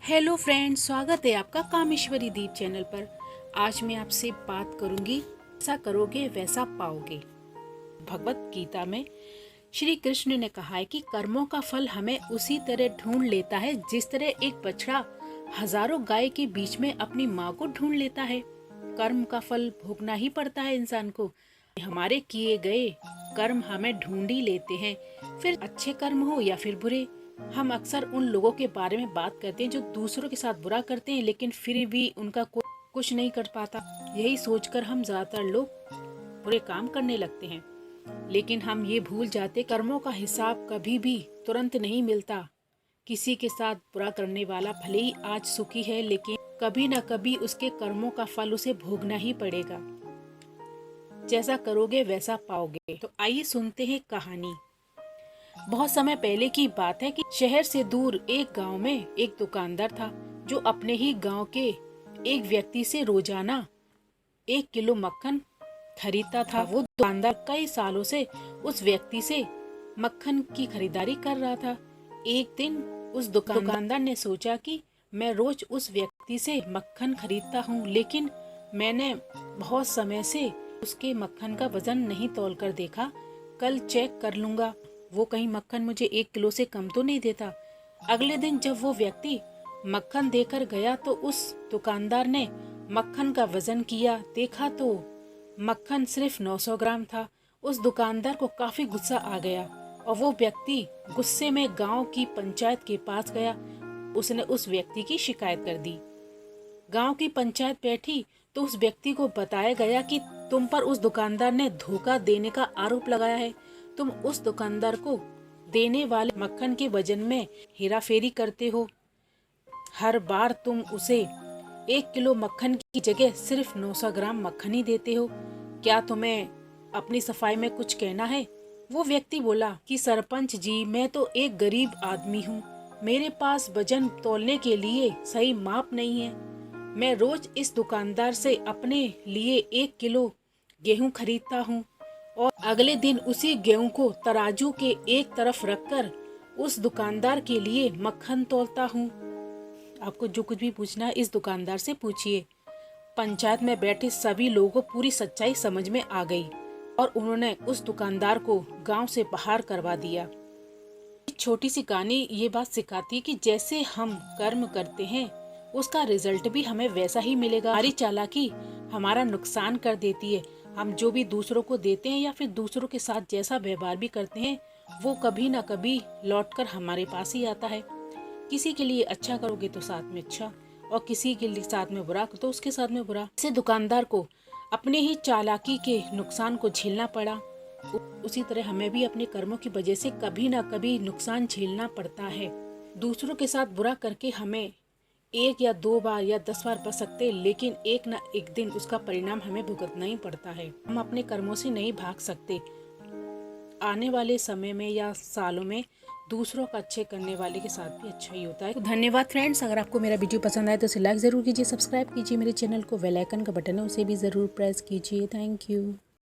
Hello friends, स्वागत है आपका कामेश्वरी दीप चैनल पर। आज मैं आपसे बात करूंगी, ऐसा करोगे वैसा पाओगे। भगवत गीता में श्री कृष्ण ने कहा है कि कर्मों का फल हमें उसी तरह ढूंढ लेता है जिस तरह एक बछड़ा हजारों गाय के बीच में अपनी माँ को ढूंढ लेता है। कर्म का फल भोगना ही पड़ता है इंसान को। हमारे किए गए कर्म हमें ढूंढ ही लेते हैं, फिर अच्छे कर्म हो या फिर बुरे। हम अक्सर उन लोगों के बारे में बात करते हैं जो दूसरों के साथ बुरा करते हैं लेकिन फिर भी उनका कुछ नहीं कर पाता। यही सोचकर हम ज्यादातर लोग बुरे काम करने लगते हैं, लेकिन हम ये भूल जाते कर्मों का हिसाब कभी भी तुरंत नहीं मिलता। किसी के साथ बुरा करने वाला भले ही आज सुखी है, लेकिन कभी न कभी उसके कर्मों का फल उसे भोगना ही पड़ेगा। जैसा करोगे वैसा पाओगे। तो आइए सुनते हैं कहानी। बहुत समय पहले की बात है कि शहर से दूर एक गांव में एक दुकानदार था जो अपने ही गांव के एक व्यक्ति से रोजाना 1 किलो मक्खन खरीदता था। वो दुकानदार कई सालों से उस व्यक्ति से मक्खन की खरीदारी कर रहा था। एक दिन उस दुकानदार ने सोचा कि मैं रोज उस व्यक्ति से मक्खन खरीदता हूँ, लेकिन मैंने बहुत समय से उसके मक्खन का वजन नहीं तौल कर देखा। कल चेक कर लूंगा, वो कहीं मक्खन मुझे 1 किलो से कम तो नहीं देता। अगले दिन जब वो व्यक्ति मक्खन देकर गया तो उस दुकानदार ने मक्खन का वजन किया, देखा तो मक्खन सिर्फ 900 ग्राम था। उस दुकानदार को काफी गुस्सा आ गया और वो व्यक्ति गुस्से में गांव की पंचायत के पास गया। उसने उस व्यक्ति की शिकायत कर दी। गांव की पंचायत बैठी तो उस व्यक्ति को बताया गया कि तुम पर उस दुकानदार ने धोखा देने का आरोप लगाया है। तुम उस दुकानदार को देने वाले मक्खन के वजन में हेराफेरी करते हो। हर बार तुम उसे 1 किलो मक्खन की जगह सिर्फ 900 ग्राम मक्खन ही देते हो। क्या तुम्हें अपनी सफाई में कुछ कहना है? वो व्यक्ति बोला कि सरपंच जी, मैं तो एक गरीब आदमी हूँ, मेरे पास वजन तौलने के लिए सही माप नहीं है। मैं रोज इस दुकानदार से अपने लिए 1 किलो गेहूं खरीदता हूँ और अगले दिन उसी गेहूं को तराजू के एक तरफ रखकर उस दुकानदार के लिए मक्खन तौलता हूँ। आपको जो कुछ भी पूछना है इस दुकानदार से पूछिए। पंचायत में बैठे सभी लोगों को पूरी सच्चाई समझ में आ गई और उन्होंने उस दुकानदार को गांव से बाहर करवा दिया। छोटी सी कहानी ये बात सिखाती है कि जैसे हम कर्म करते हैं उसका रिजल्ट भी हमें वैसा ही मिलेगा। हमारी चालाकी हमारा नुकसान कर देती है। हम जो भी दूसरों को देते हैं या फिर दूसरों के साथ जैसा व्यवहार भी करते हैं वो कभी ना कभी लौटकर हमारे पास ही आता है। किसी के लिए अच्छा करोगे तो साथ में अच्छा, और किसी के लिए साथ में बुरा तो उसके साथ में बुरा। इसे दुकानदार को अपने ही चालाकी के नुकसान को झेलना पड़ा। उसी तरह हमें भी अपने कर्मों की वजह से कभी ना कभी नुकसान झेलना पड़ता है। दूसरों के साथ बुरा करके हमें 1 या 2 बार या 10 बार पड़ सकते, लेकिन एक न एक दिन उसका परिणाम हमें भुगतना ही पड़ता है। हम अपने कर्मों से नहीं भाग सकते। आने वाले समय में या सालों में दूसरों का अच्छे करने वाले के साथ भी अच्छा ही होता है। तो धन्यवाद फ्रेंड्स। अगर आपको मेरा वीडियो पसंद आए तो इसे लाइक जरूर कीजिए, सब्सक्राइब कीजिए, मेरे चैनल को बेल आइकन का बटन है उसे भी जरूर प्रेस कीजिए। Thank you.